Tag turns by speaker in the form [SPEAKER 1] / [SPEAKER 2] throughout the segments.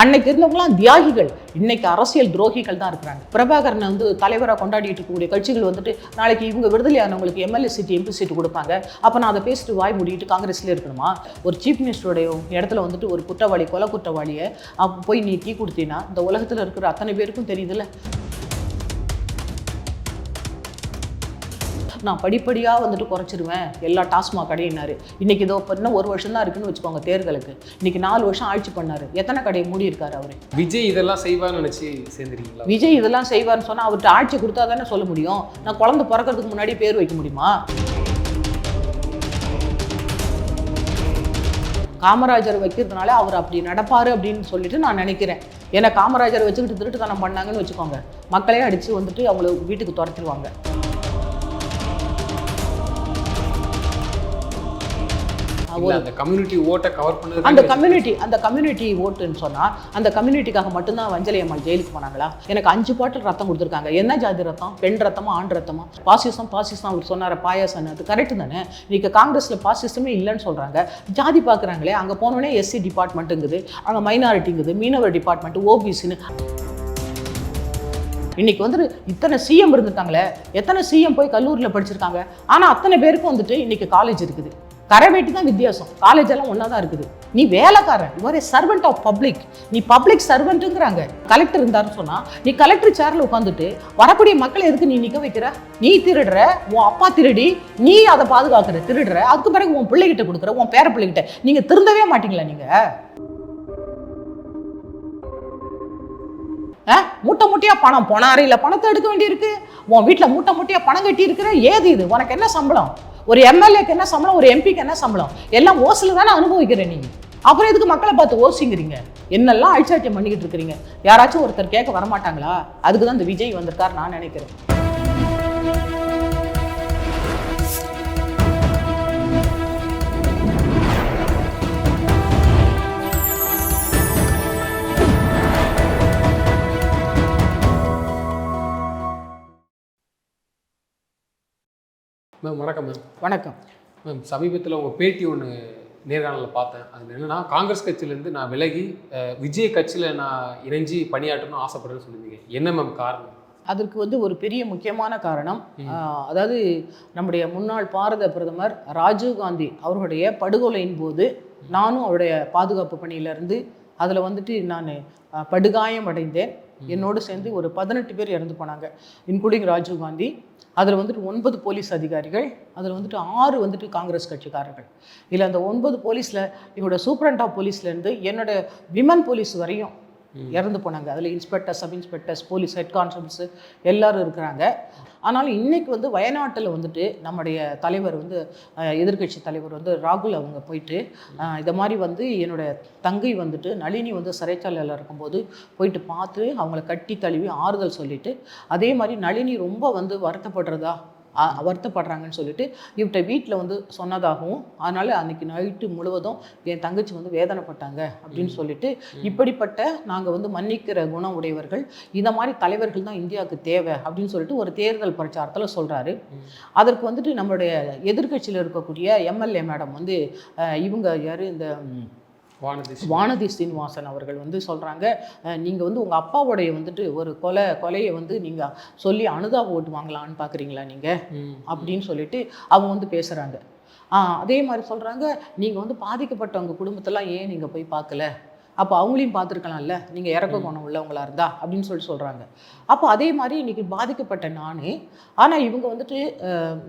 [SPEAKER 1] அன்னைக்கு இருந்தவங்களாம் தியாகிகள், இன்னைக்கு அரசியல் துரோகிகள் தான் இருக்கிறாங்க. பிரபாகரனை வந்து தலைவராக கொண்டாடிட்டு இருக்கக்கூடிய கட்சிகள் வந்துட்டு நாளைக்கு இவங்க விடுதலையானவங்களுக்கு எம்எல்ஏ சீட்டு, எம்பி சீட்டு கொடுப்பாங்க. அப்போ நான் அதை பேசிட்டு வாய் மூடிட்டு காங்கிரஸ்லேயே இருக்கணுமா? ஒரு சீஃப் மினிஸ்டருடைய இடத்துல வந்துட்டு ஒரு குற்றவாளி, கொலை குற்றவாளியை போய் நீ டீ கொடுத்தீங்கன்னா இந்த உலகத்தில் இருக்கிற அத்தனை பேருக்கும் தெரியுதுல்ல. நான் படிப்படியாக வந்துட்டு குறைச்சிருவேன் எல்லா டாஸ்மாக் கடையினாரு. இன்றைக்கி இதோ இன்னும் ஒரு வருஷம் தான் இருக்குன்னு வச்சுக்கோங்க தேர்தலுக்கு. இன்றைக்கி 4 வருஷம் ஆட்சி பண்ணார். எத்தனை கடையை மூடி இருக்காரு அவர்?
[SPEAKER 2] விஜய் இதெல்லாம் செய்வார்னு நினச்சி சேர்ந்துருக்கீங்களா?
[SPEAKER 1] விஜய் இதெல்லாம் செய்வார்னு சொன்னால் அவர்கிட்ட ஆட்சி கொடுத்தா தானே சொல்ல முடியும். நான் குழந்தை பிறக்கிறதுக்கு முன்னாடி பேர் வைக்க முடியுமா? காமராஜர் வைக்கிறதுனால அவர் அப்படி நடப்பார் அப்படின்னு சொல்லிட்டு நான் நினைக்கிறேன். ஏன்னா காமராஜர் வச்சுக்கிட்டு திருட்டுத்தனம் பண்ணாங்கன்னு வச்சுக்கோங்க, மக்களே அடித்து வந்துட்டு அவங்கள வீட்டுக்கு துரத்திடுவாங்க.
[SPEAKER 2] அந்த கம்யூனிட்டி ஓட்டை கவர் பண்ணது
[SPEAKER 1] அந்த கம்யூனிட்டி ஓட்டுன்னு சொன்னால் அந்த கம்யூனிட்டிக்காக மட்டும்தான் வஞ்சலை அம்மாள் ஜெயிலுக்கு போனாங்களா? எனக்கு 5 பாட்டில் ரத்தம் கொடுத்துருக்காங்க. என்ன ஜாதி ரத்தம்? பெண் ரத்தமா, ஆண் ரத்தமா? பாசிசம் அவர் சொன்னார், பாயாசம். அது கரெக்டு தானே? இன்னைக்கு காங்கிரஸில் பாசிசமே இல்லைன்னு சொல்கிறாங்க. ஜாதி பார்க்குறாங்களே, அங்கே போனோடனே எஸ்சி டிபார்ட்மெண்ட்டுங்குது, அங்கே மைனாரிட்டிங்குது, மீனவர் டிபார்ட்மெண்ட், ஓபிசின்னு. இன்னைக்கு வந்துட்டு இத்தனை சிஎம் இருந்துட்டாங்களே, எத்தனை சிஎம் போய் கல்லூரியில் படிச்சிருக்காங்க. ஆனால் அத்தனை பேருக்கும் வந்துட்டு இன்னைக்கு காலேஜ் இருக்குது. கரைவேட்டி தான் வித்தியாசம், காலேஜ் எல்லாம் ஒன்றா தான் இருக்குது. நீ வேலைக்காரன், you are a servant of public. நீ பப்ளிக் சர்வெண்ட்டுங்கிறாங்க. கலெக்டர் இருந்தாருன்னு சொன்னால் நீ கலெக்டர் சேரில் உட்காந்துட்டு வரக்கூடிய மக்களை எதுக்கு நீ நிற்க வைக்கிற? நீ திருடுற, உன் அப்பா திருடி, நீ அதை பாதுகாக்கிற, திருடுற, அதுக்கு பிறகு உன் பிள்ளைகிட்ட கொடுக்குற, உன் பேர பிள்ளைகிட்ட. நீங்கள் திருந்தவே மாட்டீங்களா? நீங்கள் மூட்டை மூட்டையாக பணம், பொனாரையில் பணத்தை எடுக்க வேண்டியிருக்கு. உன் வீட்டில் மூட்டை மூட்டையாக பணம் கட்டி இருக்கிற. ஏது இது? உனக்கு என்ன சம்பளம்? ஒரு எம்எல்ஏக்கு என்ன சம்பளம்? ஒரு எம்பிக்கு என்ன சம்பளம்? எல்லாம் ஓசில் தானே அனுபவிக்கிறேன் நீங்கள். அப்புறம் எதுக்கு மக்களை பார்த்து ஓசிங்கிறீங்க? என்னெல்லாம் அழிச்சாட்டியம் பண்ணிக்கிட்டு இருக்கிறீங்க? யாராச்சும் ஒருத்தர் கேட்க வரமாட்டாங்களா? அதுக்கு தான் இந்த விஜய் வந்திருக்கார் நான் நினைக்கிறேன்.
[SPEAKER 2] மேம் வணக்கம். மேம்
[SPEAKER 1] வணக்கம்.
[SPEAKER 2] மேம் சமீபத்தில் உங்கள் பேட்டி ஒன்று நேர்காணலில் பார்த்தேன். அது என்னென்னா, காங்கிரஸ் கட்சியிலேருந்து நான் விலகி விஜய் கட்சியில் நான் இணைஞ்சி பணியாற்றணும்னு ஆசைப்படுறேன்னு சொல்லியிருந்தீங்க. என்ன மேம் காரணம்?
[SPEAKER 1] அதற்கு வந்து ஒரு பெரிய முக்கியமான காரணம், அதாவது நம்முடைய முன்னாள் பாரத பிரதமர் ராஜீவ்காந்தி அவர்களுடைய படுகொலையின் போது நானும் அவருடைய பாதுகாப்பு பணியிலேருந்து அதில் வந்துட்டு நான் படுகாயம் அடைந்தேன். என்னோடு சேர்ந்து ஒரு 18 பேர் இறந்து போனாங்க, இன்க்ளூடிங் ராஜீவ்காந்தி. அதில் வந்துட்டு 9 போலீஸ் அதிகாரிகள், அதில் வந்துட்டு 6 வந்துட்டு காங்கிரஸ் கட்சிக்காரர்கள். இல்லை அந்த 9 போலீஸில் என்னோட சூப்பரண்ட் ஆஃப் போலீஸ்லேருந்து என்னோட விமன் போலீஸ் வரையும் இறந்து போனாங்க. அதில் inspector, sub inspectors, police head constables எல்லோரும் இருக்கிறாங்க. ஆனாலும் இன்றைக்கி வந்து வயநாட்டில் வந்துட்டு நம்முடைய தலைவர் வந்து எதிர்கட்சி தலைவர் வந்து ராகுல் அவங்க போயிட்டு இதை மாதிரி வந்து என்னோடய தங்கை வந்துட்டு நளினி வந்து சிறைச்சாலையில் இருக்கும்போது போயிட்டு பார்த்து அவங்கள கட்டி தழுவி ஆறுதல் சொல்லிவிட்டு, அதே மாதிரி நளினி ரொம்ப வந்து வருத்தப்படுறாங்கன்னு சொல்லிட்டு இவர்கிட்ட வீட்டில் வந்து சொன்னதாகவும், அதனால் அன்றைக்கி நைட்டு முழுவதும் என் தங்கச்சி வந்து வேதனைப்பட்டாங்க அப்படின்னு சொல்லிட்டு, இப்படிப்பட்ட நாங்கள் வந்து மன்னிக்கிற குணம் உடையவர்கள், இந்த மாதிரி தலைவர்கள் தான் இந்தியாவுக்கு தேவை அப்படின்னு சொல்லிட்டு ஒரு தேர்தல் பிரச்சாரத்தில் சொல்கிறாரு. அதற்கு வந்துட்டு நம்மளுடைய எதிர்கட்சியில் இருக்கக்கூடிய எம்எல்ஏ மேடம் வந்து இவங்க யார், இந்த வானதி சீனிவாசன் அவர்கள் வந்து சொல்கிறாங்க, நீங்கள் வந்து உங்கள் அப்பாவுடைய வந்துட்டு ஒரு கொலையை வந்து நீங்கள் சொல்லி அனுதாப ஓட்டு வாங்கலான்னு பார்க்குறீங்களா நீங்கள் அப்படின்னு சொல்லிட்டு அவங்க வந்து பேசுகிறாங்க. அதே மாதிரி சொல்கிறாங்க, நீங்கள் வந்து பாதிக்கப்பட்டவங்க குடும்பத்தெல்லாம் ஏன் நீங்கள் போய் பார்க்கல? அப்போ அவங்களையும் பார்த்துருக்கலாம்ல, நீங்கள் இறக்க குணம் உள்ளவங்களா இருந்தா அப்படின்னு சொல்கிறாங்க. அப்போ அதே மாதிரி இன்றைக்கி பாதிக்கப்பட்ட நான், ஆனால் இவங்க வந்துட்டு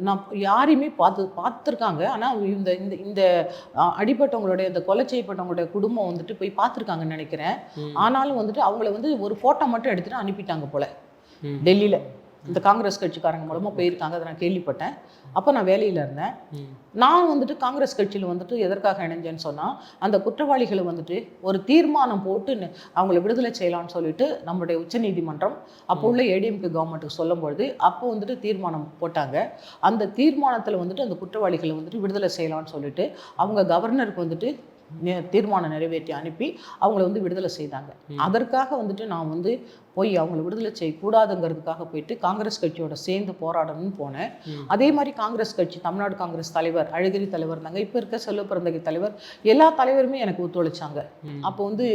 [SPEAKER 1] நான் யாரையுமே பார்த்துருக்காங்க. ஆனால் இந்த இந்த இந்த அடிப்பட்டவங்களுடைய, இந்த கொலை செய்யப்பட்டவங்களுடைய குடும்பம் வந்துட்டு போய் பார்த்துருக்காங்கன்னு நினைக்கிறேன். ஆனாலும் வந்துட்டு அவங்கள வந்து ஒரு ஃபோட்டோ மட்டும் எடுத்துகிட்டு அனுப்பிட்டாங்க போல் டெல்லியில். இந்த காங்கிரஸ் கட்சிக்காரங்க மூலமாக போயிருக்காங்க, அதை நான் கேள்விப்பட்டேன். அப்போ நான் வேலையில் இருந்தேன். நான் வந்துட்டு காங்கிரஸ் கட்சியில் வந்துட்டு எதற்காக இணைஞ்சேன்னு சொன்னால், அந்த குற்றவாளிகளை வந்துட்டு ஒரு தீர்மானம் போட்டு அவங்கள விடுதலை செய்யலாம்னு சொல்லிட்டு நம்மளுடைய உச்சநீதிமன்றம் அப்போ உள்ள ஏடிஎம்கே கவர்மெண்ட்டுக்கு சொல்லும்பொழுது அப்போ வந்துட்டு தீர்மானம் போட்டாங்க. அந்த தீர்மானத்தில் வந்துட்டு அந்த குற்றவாளிகளை வந்துட்டு விடுதலை செய்யலாம்னு சொல்லிட்டு அவங்க கவர்னருக்கு வந்துட்டு தீர்மானம் நிறைவேற்றி அனுப்பி அவங்கள வந்து விடுதலை செய்தாங்க. அதற்காக வந்துட்டு நான் வந்து போய் அவங்கள விடுதலை செய்யக்கூடாதுங்கிறதுக்காக போயிட்டு காங்கிரஸ் கட்சியோட சேர்ந்து போராடணும்னு போனேன். அதே மாதிரி காங்கிரஸ் கட்சி, தமிழ்நாடு காங்கிரஸ் தலைவர் அழகிரி தலைவர் இருந்தாங்க, இப்போ இருக்க செல்வ பிறந்தகை தலைவர், எல்லா தலைவருமே எனக்கு ஒத்துழைச்சாங்க. அப்போ வந்து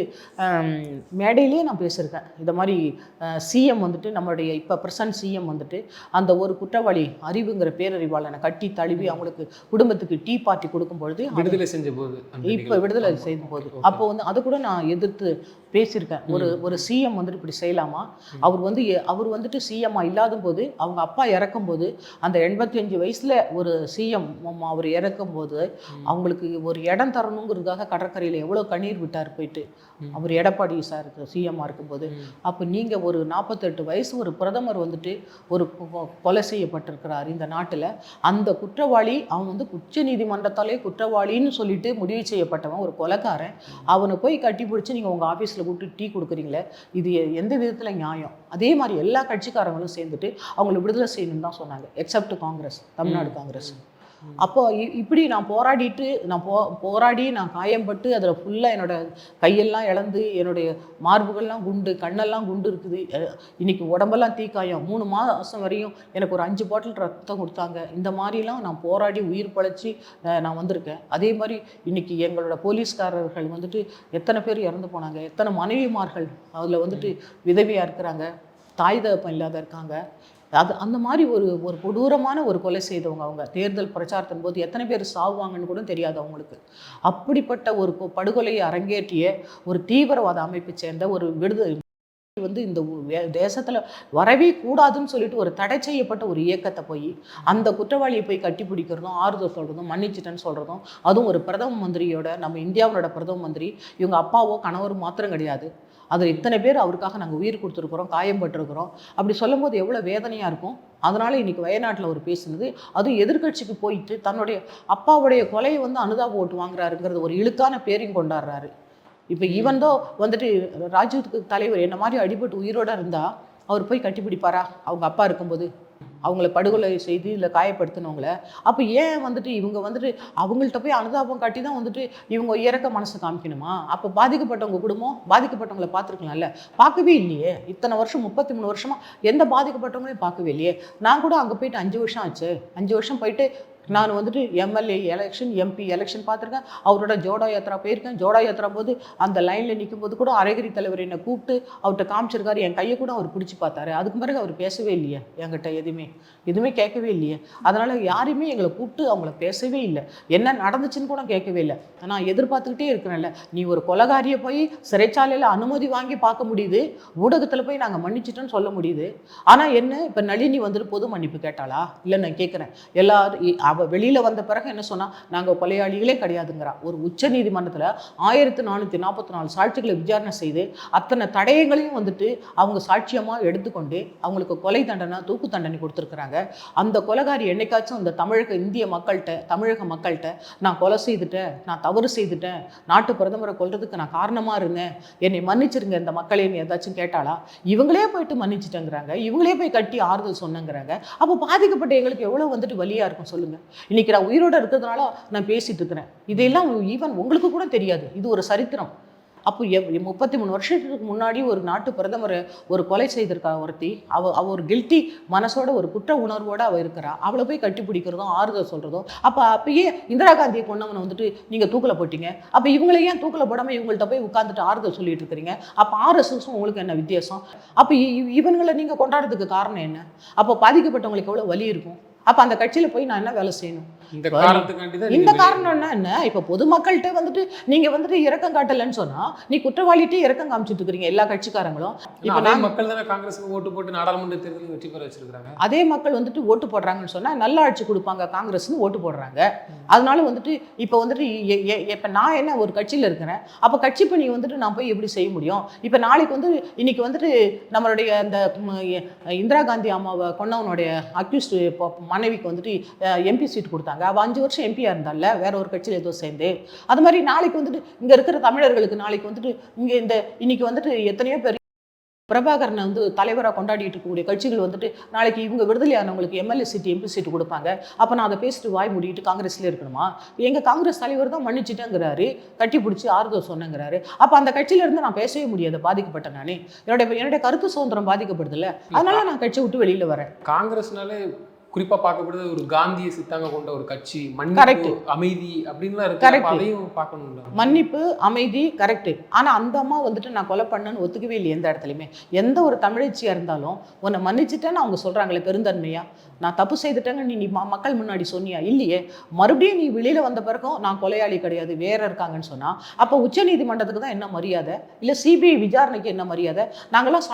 [SPEAKER 1] மேடையிலேயே நான் பேசியிருக்கேன். இந்த மாதிரி சிஎம் வந்துட்டு நம்மளுடைய இப்போ பிரசன்ட் சிஎம் வந்துட்டு அந்த ஒரு குற்றவாளி அறிவுங்கிற பேரறிவாளனை கட்டி தழுவி அவங்களுக்கு குடும்பத்துக்கு டீ பார்ட்டி கொடுக்கும் பொழுது
[SPEAKER 2] விடுதலை செஞ்ச போது,
[SPEAKER 1] இப்போ விடுதலை செய்யும் போது அப்போ வந்து அது கூட நான் எதிர்த்து பேசியிருக்கேன். ஒரு சிஎம் வந்துட்டு இப்படி செய்யலாமா? அவர் வந்துட்டு சிஎம்மா இல்லாத போது, அவங்க அப்பா இறக்கும்போது, அந்த 85 வயசுல ஒரு சிஎம் அவர் இறக்கும்போது அவங்களுக்கு ஒரு இடம் தரணுங்கிறதுக்காக கடற்கரையில் எவ்வளோ கண்ணீர் விட்டார் போயிட்டு, அவர் எடப்பாடி சார் சிஎம்மாக இருக்கும்போது. அப்போ நீங்கள் ஒரு 48 வயசு ஒரு பிரதமர் வந்துட்டு ஒரு கொலை செய்யப்பட்டிருக்கிறார் இந்த நாட்டில். அந்த குற்றவாளி அவன் வந்து உச்ச நீதிமன்றத்தாலே குற்றவாளின்னு சொல்லிட்டு முடிவு செய்யப்பட்டவன், ஒரு கொலைக்காரன். அவனை போய் கட்டி பிடிச்சி நீங்கள் உங்கள் ஆஃபீஸில் கூப்பிட்டு டீ கொடுக்குறீங்களே, இது எந்த விதத்தில் நியாயம்? அதே மாதிரி எல்லா கட்சிக்காரங்களும் சேர்ந்துட்டு அவங்களை விடுதலை செய்யணும்னு தான் சொன்னாங்க, எக்ஸப்ட் காங்கிரஸ், தமிழ்நாடு காங்கிரஸ். அப்போ இப்படி நான் போராடி நான் காயம்பட்டு அதில் ஃபுல்லாக என்னோட கையெல்லாம் இழந்து, என்னுடைய மார்புகள்லாம் குண்டு, கண்ணெல்லாம் குண்டு இருக்குது. இன்னைக்கு உடம்பெல்லாம் தீக்காயம். 3 மாதம் வரையும் எனக்கு ஒரு 5 பாட்டில் ரத்தம் கொடுத்தாங்க. இந்த மாதிரிலாம் நான் போராடி உயிர் பழைச்சி நான் வந்திருக்கேன். அதே மாதிரி இன்னைக்கு எங்களோட போலீஸ்காரர்கள் வந்துட்டு எத்தனை பேர் இறந்து போனாங்க, எத்தனை மனைவிமார்கள் அதில் வந்துட்டு விதவியாக இருக்கிறாங்க, தாய் தகப்பன் இல்லாத இருக்காங்க. அந்த மாதிரி ஒரு கொடூரமான ஒரு கொலை செய்தவங்க. அவங்க தேர்தல் பிரச்சாரத்தின் போது எத்தனை பேர் சாவுவாங்கன்னு கூட தெரியாது அவங்களுக்கு. அப்படிப்பட்ட ஒரு படுகொலையை அரங்கேற்றிய ஒரு தீவிரவாத அமைப்பை சேர்ந்த ஒரு விடுதலை வந்து இந்த தேசத்தில் வரவே கூடாதுன்னு சொல்லிட்டு ஒரு தடை செய்யப்பட்ட ஒரு இயக்கத்தை போய் அந்த குற்றவாளியை போய் கட்டி பிடிக்கிறதும், ஆறுதல் சொல்கிறதும், மன்னிச்சிட்டேன்னு சொல்கிறதும், அதுவும் ஒரு பிரதம மந்திரியோட, நம்ம இந்தியாவோட பிரதம மந்திரி, இவங்க அப்பாவோ கணவரோ மாத்திரம் கிடையாது, அதில் இத்தனை பேர் அவருக்காக நாங்கள் உயிர் கொடுத்துருக்குறோம், காயம்பட்டிருக்கிறோம். அப்படி சொல்லும் போது எவ்வளோ வேதனையாக இருக்கும். அதனால் இன்றைக்கி வயநாட்டில் அவர் பேசுனது, அதுவும் எதிர்கட்சிக்கு போயிட்டு தன்னுடைய அப்பாவுடைய கொலையை வந்து அனுதாப ஓட்டு வாங்குறாருங்கிறது ஒரு இழுக்கான பேரையும் கொண்டாடுறாரு. இப்போ ஈவன்தோ வந்துட்டு ராஜீவ்க்கு தலைவர் என்ன மாதிரி அடிபட்டு உயிரோடு இருந்தால் அவர் போய் கட்டிப்பிடிப்பாரா அவங்க அப்பா இருக்கும்போது, அவங்கள படுகொலை செய்து இல்லை காயப்படுத்தினவங்கள? அப்போ ஏன் வந்துட்டு இவங்க வந்துட்டு அவங்கள்ட்ட போய் அனுதாபம் காட்டி தான் வந்துட்டு இவங்க இறக்க மனசு காமிக்கணுமா? அப்போ பாதிக்கப்பட்டவங்க குடும்பம் பாதிக்கப்பட்டவங்களை பார்த்துருக்கலாம்ல, பார்க்கவே இல்லையே. இத்தனை வருஷம் 33 வருஷமாக எந்த பாதிக்கப்பட்டவங்களையும் பார்க்கவே இல்லையே. நான் கூட அங்கே போயிட்டு 5 வருஷம் ஆச்சு. 5 வருஷம் போயிட்டு நான் வந்துட்டு எம்எல்ஏ எலெக்ஷன், எம்பி எலெக்ஷன் பார்த்துருக்கேன். அவரோட ஜோடா யாத்திரா போயிருக்கேன். ஜோடா யாத்திரா போது அந்த லைனில் நிற்கும் போது கூட அழகிரி தலைவர் என்னை கூப்பிட்டு அவர்கிட்ட காமிச்சிருக்காரு. என் கையை கூட அவர் பிடிச்சி பார்த்தாரு. அதுக்கு பிறகு அவர் பேசவே இல்லையே, என்கிட்ட எதுவுமே கேட்கவே இல்லையே. அதனால் யாரையுமே எங்களை கூப்பிட்டு அவங்கள பேசவே இல்லை, என்ன நடந்துச்சுன்னு கூட கேட்கவே இல்லை. நான் எதிர்பார்த்துக்கிட்டே இருக்கிறேன்ல, நீ ஒரு கொலைகாரியை போய் சிறைச்சாலையில் அனுமதி வாங்கி பார்க்க முடியுது, ஊடகத்தில் போய் நாங்கள் மன்னிச்சிட்டோன்னு சொல்ல முடியுது. ஆனால் என்ன இப்போ நளினி வந்துட்டு பொது மன்னிப்பு கேட்டாளா? இல்லை, நான் கேட்குறேன். எல்லாரும் அவள் வெளியில் வந்த பிறகு என்ன சொன்னால், நாங்கள் கொலையாளிகளே கிடையாதுங்கிறா. ஒரு உச்ச நீதிமன்றத்தில் 1444 சாட்சிகளை விசாரணை செய்து அத்தனை தடயங்களையும் வந்துட்டு அவங்க சாட்சியமாக எடுத்துக்கொண்டு அவங்களுக்கு கொலை தண்டனை, தூக்கு தண்டனை கொடுத்துருக்குறாங்க. அந்த கொலைகாரி என்னைக்காச்சும் அந்த தமிழக மக்கள்கிட்ட நான் கொலை செய்துட்டேன், நான் தவறு செய்துட்டேன், நாட்டு பிரதமரை கொல்றதுக்கு நான் காரணமாக இருந்தேன், என்னை மன்னிச்சிருங்க இந்த மக்களேன்னு ஏதாச்சும் கேட்டாளா? இவங்களே போயிட்டு மன்னிச்சிட்டேங்கிறாங்க, இவங்களே போய் கட்டி ஆறுதல் சொன்னங்கிறாங்க. அப்போ பாதிக்கப்பட்ட எங்களுக்கு எவ்வளோ வந்துட்டு வலியாக இருக்கும் சொல்லுங்கள். இன்னைக்கு நான் உயிரோடு இருக்கிறதுனால நான் பேசிட்டு இருக்கிறேன். இதெல்லாம் ஈவன் உங்களுக்கு கூட தெரியாது. இது ஒரு சரித்திரம். அப்போ 33 வருஷத்துக்கு முன்னாடி ஒரு நாட்டு பிரதமரை ஒரு கொலை செய்திருக்கா ஒருத்தி. அவ ஒரு கில்ட்டி மனசோட, ஒரு குற்ற உணர்வோடு அவள் இருக்கிறா. அவளை போய் கட்டி பிடிக்கிறதும் ஆறுதல் சொல்கிறதும். அப்பயே இந்திரா காந்தியை கொண்டவனை வந்துட்டு நீங்கள் தூக்கில் போட்டீங்க. அப்போ இவங்களை ஏன் தூக்கில் போடாமல் இவங்கள்ட்ட போய் உட்காந்துட்டு ஆறுதல் சொல்லிட்டு இருக்கிறீங்க? அப்போ ஆர்எஸ்எஸும் உங்களுக்கு என்ன வித்தியாசம்? அப்போ இவங்களை நீங்கள் கொண்டாடுறதுக்கு காரணம் என்ன? அப்போ பாதிக்கப்பட்டவங்களுக்கு எவ்வளோ வலி இருக்கும்? அப்போ அந்த கட்சியில் போய் நான் என்ன வேலை செய்யணும்? இந்த காரணம்னா என்ன? இப்போ பொதுமக்கள்கிட்ட வந்துட்டு நீங்கள் வந்துட்டு இறக்கம் காட்டலைன்னு சொன்னால், நீ குற்றவாளிகிட்டே இறக்கம் காமிச்சிட்டு இருக்கிறீங்க எல்லா கட்சிக்காரங்களும். இப்போ
[SPEAKER 2] மக்கள் தானே காங்கிரஸுக்கு ஓட்டு போட்டு நாடாளுமன்ற தேர்தலில் வெற்றி பெற வச்சிருக்காங்க.
[SPEAKER 1] அதே மக்கள் வந்துட்டு ஓட்டு போடுறாங்கன்னு சொன்னால் நல்ல ஆட்சி கொடுப்பாங்க காங்கிரஸ்னு ஓட்டு போடுறாங்க. அதனால வந்துட்டு இப்போ வந்துட்டு இப்போ நான் என்ன ஒரு கட்சியில் இருக்கிறேன், அப்போ கட்சி பணி வந்துட்டு நான் போய் எப்படி செய்ய முடியும்? இப்போ நாளைக்கு வந்து இன்னைக்கு வந்துட்டு நம்மளுடைய இந்த இந்திரா காந்தி அம்மாவை கொண்டவனுடைய அக்யூஸ்ட் மனைவிக்கு வந்துட்டு எம்பி சீட் கொடுத்தாங்க. அவள் 5 வருஷம் எம்பியாக இருந்தால வேற ஒரு கட்சியில் ஏதோ சேர்ந்து. அது மாதிரி நாளைக்கு வந்துட்டு இங்கே இருக்கிற தமிழர்களுக்கு நாளைக்கு வந்துட்டு இன்னைக்கு வந்துட்டு எத்தனையோ பேர் பிரபாகரனை வந்து தலைவராக கொண்டாடிட்டு இருக்கக்கூடிய கட்சிகள் வந்துட்டு நாளைக்கு இவங்க விடுதலையானவங்களுக்கு எம்எல்ஏ சீட்டு எம்பி சீட்டு கொடுப்பாங்க. அப்போ நான் அதை பேசிட்டு வாய் மூடிட்டு காங்கிரஸ்லேயே இருக்கணுமா? எங்கள் காங்கிரஸ் தலைவர் தான் மன்னிச்சுட்டேங்கிறாரு, கட்டி பிடிச்சி ஆறுதல் சொன்னங்கிறாரு. அப்போ அந்த கட்சியிலேருந்து நான் பேசவே முடியாது, பாதிக்கப்பட்டேன் நானே. என்னுடைய கருத்து சுதந்திரம் பாதிக்கப்படுதில்ல, அதனால நான் கட்சியை விட்டு வெளியில் வரேன்.
[SPEAKER 2] காங்கிரஸ்னாலே குறிப்பா பார்க்கப்படுறது ஒரு காந்திய சித்தாங்க கொண்ட ஒரு கட்சி, மன்னிப்பு அமைதி அப்படின்லாம் இருக்கு, அதையும் பார்க்கணும்ல.
[SPEAKER 1] மன்னிப்பு அமைதி கரெக்ட். ஆனா அந்த அம்மா வந்துட்டு நான் கொலை பண்ணேன்னு ஒத்துக்கவே இல்லை எந்த இடத்துலையுமே. எந்த ஒரு தமிழச்சியா இருந்தாலும் உன்னை மன்னிச்சுட்டேன்னு அவங்க சொல்றாங்களே பெருந்தன்மையா, நான் தப்பு செய்துட்டேங்க நீ மக்கள் முன்னாடி சொன்னியா? இல்லையே. மறுபடியும் நீ வெளியில வந்த பிறகும் நான் கொலையாளி கிடையாது வேற இருக்காங்கன்னு சொன்னா அப்போ உச்ச நீதிமன்றத்துக்கு தான் என்ன மரியாதை? இல்லை சிபிஐ விசாரணைக்கு என்ன மரியாதை? நாங்களாம்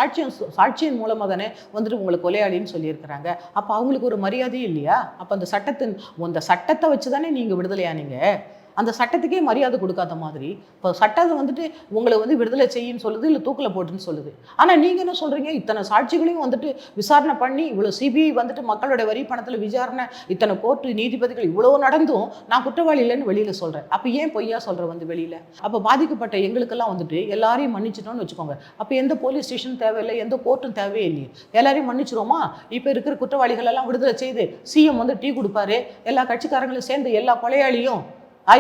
[SPEAKER 1] சாட்சியின் மூலமா தானே வந்துட்டு உங்களுக்கு கொலையாளின்னு சொல்லியிருக்கிறாங்க. அப்போ அவங்களுக்கு ஒரு மரியாதையும் இல்லையா? அப்போ அந்த சட்டத்தை வச்சு தானே நீங்கள் விடுதலையானீங்க. அந்த சட்டத்துக்கே மரியாதை கொடுக்காத மாதிரி இப்போ சட்டம் வந்துட்டு உங்களை வந்து விடுதலை செய்யின்னு சொல்லுது, இல்லை தூக்கில் போட்டுன்னு சொல்லுது. ஆனால் நீங்கள் என்ன சொல்கிறீங்க? இத்தனை சாட்சிகளையும் வந்துட்டு விசாரணை பண்ணி இவ்வளோ சிபிஐ வந்துட்டு மக்களோட வரி பணத்தில் விசாரணை, இத்தனை கோர்ட்டு நீதிபதிகள் இவ்வளோ நடந்தும் நான் குற்றவாளி இல்லைன்னு வெளியில் சொல்கிறேன். அப்போ ஏன் பொய்யா சொல்கிறேன் வந்து வெளியில்? அப்போ பாதிக்கப்பட்ட எங்களுக்கெல்லாம் வந்துட்டு எல்லாரையும் மன்னிச்சிட்டோன்னு வச்சுக்கோங்க. அப்போ எந்த போலீஸ் ஸ்டேஷன் தேவையில்லை, எந்த கோர்ட்டும் தேவையில்லையே. எல்லாரையும் மன்னிச்சிருவோமா? இப்போ இருக்கிற குற்றவாளிகள் எல்லாம் விடுதலை செய்து சிஎம் வந்து டீ கொடுப்பாரு, எல்லா கட்சிக்காரங்களும் சேர்ந்து எல்லா கொலையாளியும்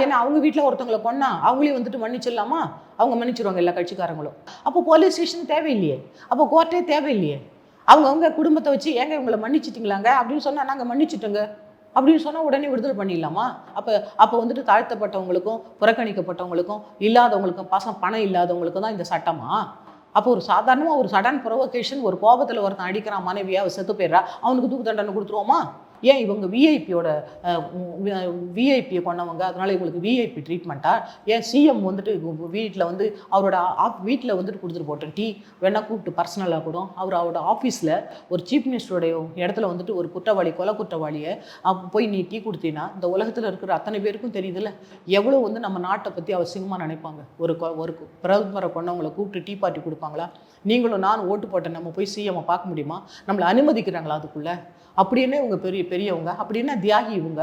[SPEAKER 1] ஏன்னா அவங்க வீட்டில் ஒருத்தவங்களை கொன்னா அவங்களையும் வந்துட்டு மன்னிச்சிடலாமா? அவங்க மன்னிச்சிருவாங்க எல்லா கட்சிக்காரங்களும். அப்போ போலீஸ் ஸ்டேஷன் தேவையில்லையே, அப்போ கோர்ட்டே தேவையில்லையே. அவங்க குடும்பத்தை வச்சு ஏங்க இவங்களை மன்னிச்சிட்டிங்களாங்க அப்படின்னு சொன்னால் நாங்கள் மன்னிச்சிட்டோங்க அப்படின்னு சொன்னால் உடனே விடுதலை பண்ணிடலாமா? அப்போ வந்துட்டு தாழ்த்தப்பட்டவங்களுக்கும் புறக்கணிக்கப்பட்டவங்களுக்கும் இல்லாதவங்களுக்கும் பணம் இல்லாதவங்களுக்கும் தான் இந்த சட்டமா? அப்போ ஒரு சாதாரணமாக ஒரு சடன் ப்ரொவோகேஷன், ஒரு கோபத்தில் ஒருத்தன் அடிக்கிறான் மனைவியா, அவ செத்து போயிடுறா, அவனுக்கு தூக்கு தண்டனை கொடுத்துருவோமா? ஏன் இவங்க விஐபியை கொண்டவங்க அதனால இவங்களுக்கு விஐபி ட்ரீட்மெண்ட்டா? ஏன் சிஎம் வந்துட்டு வீட்டில் வந்து அவரோட வீட்டில் வந்துட்டு கொடுத்துட்டு போட்டேன் டீ வேணா கூப்பிட்டு பர்சனலாக கூட அவரோட ஆஃபீஸில் ஒரு சீஃப் மினிஸ்டருடைய இடத்துல வந்துட்டு ஒரு கொலை குற்றவாளியை போய் நீ டீ கொடுத்தீங்கன்னா இந்த உலகத்தில் இருக்கிற அத்தனை பேருக்கும் தெரியுதுல்ல எவ்வளோ வந்து நம்ம நாட்டை பற்றி அவசியமாக நினைப்பாங்க. ஒரு பிரதமரை கொண்டவங்களை கூப்பிட்டு டீ பார்ட்டி கொடுப்பாங்களா? நீங்களும் நான் ஓட்டு போட்டேன் நம்ம போய் சிஎம்மை பார்க்க முடியுமா? நம்மளை அனுமதிக்கிறாங்களா அதுக்குள்ளே? அப்படின்னே இவங்க பெரியவங்க, அப்படின்னா தியாகி இவங்க.